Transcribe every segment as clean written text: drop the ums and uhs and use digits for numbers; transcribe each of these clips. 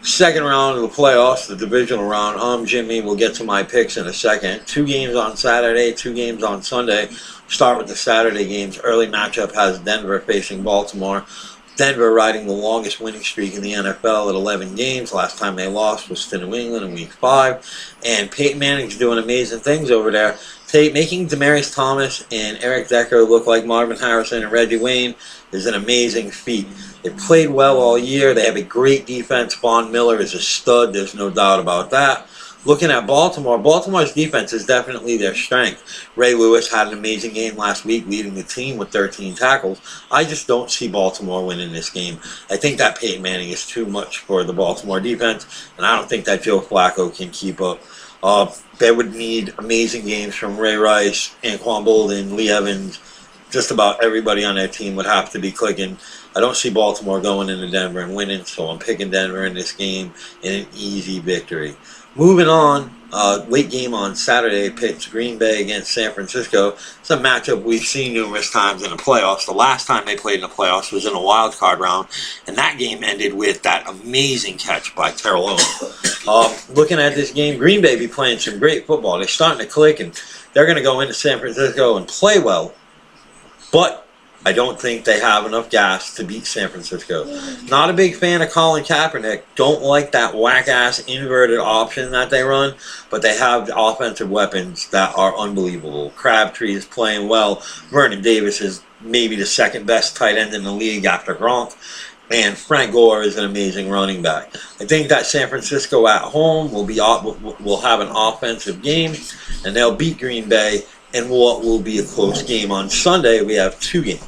Second round of the playoffs, the divisional round. I'm Jimmy. We'll get to my picks in a second. 2 games on Saturday, 2 games on Sunday. Start with the Saturday games. Early matchup has Denver facing Baltimore. Denver riding the longest winning streak in the NFL at 11 games. Last time they lost was to New England in Week 5. And Peyton Manning's doing amazing things over there. Making Demaryius Thomas and Eric Decker look like Marvin Harrison and Reggie Wayne is an amazing feat. They've played well all year. They have a great defense. Von Miller is a stud. There's no doubt about that. Looking at Baltimore, Baltimore's defense is definitely their strength. Ray Lewis had an amazing game last week, leading the team with 13 tackles. I just don't see Baltimore winning this game. I think that Peyton Manning is too much for the Baltimore defense, and I don't think that Joe Flacco can keep up. They would need amazing games from Ray Rice, Anquan Bolden, Lee Evans. Just about everybody on their team would have to be clicking. I don't see Baltimore going into Denver and winning, so I'm picking Denver in this game in an easy victory. Moving on, late game on Saturday pits Green Bay against San Francisco. It's a matchup we've seen numerous times in the playoffs. The last time they played in the playoffs was in a wild card round, and that game ended with that amazing catch by Terrell Owens. Looking at this game, Green Bay be playing some great football. They're starting to click, and they're going to go into San Francisco and play well, but I don't think they have enough gas to beat San Francisco. Not a big fan of Colin Kaepernick. Don't like that whack-ass inverted option that they run, but they have offensive weapons that are unbelievable. Crabtree is playing well. Vernon Davis is maybe the second best tight end in the league after Gronk. And Frank Gore is an amazing running back. I think that San Francisco at home will have an offensive game, and they'll beat Green Bay in what will be a close game. On Sunday, we have 2 games.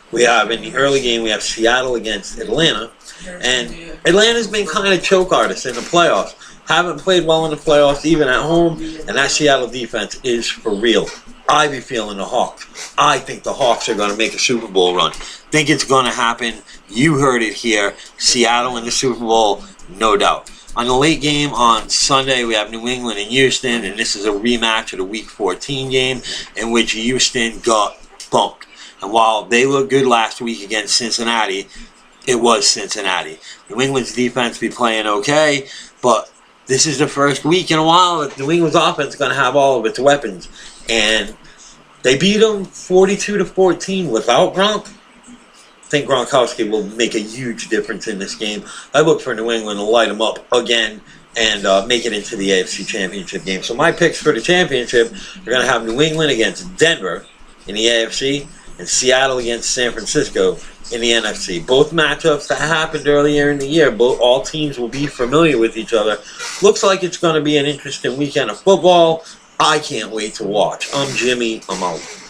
We have, in the early game, we have Seattle against Atlanta. And Atlanta's been kind of choke artists in the playoffs. Haven't played well in the playoffs, even at home. And that Seattle defense is for real. I be feeling the Hawks. I think the Hawks are going to make a Super Bowl run. Think it's going to happen. You heard it here. Seattle in the Super Bowl, no doubt. On the late game on Sunday, we have New England and Houston. And this is a rematch of the Week 14 game in which Houston got bumped. And while they looked good last week against Cincinnati, it was Cincinnati. New England's defense be playing okay, but this is the first week in a while that New England's offense is going to have all of its weapons. And they beat them 42-14 without Gronk. I think Gronkowski will make a huge difference in this game. I look for New England to light them up again and make it into the AFC Championship game. So my picks for the championship are going to have New England against Denver in the AFC, and Seattle against San Francisco in the NFC. Both matchups that happened earlier in the year. All teams will be familiar with each other. Looks like it's going to be an interesting weekend of football. I can't wait to watch. I'm Jimmy. I'm out.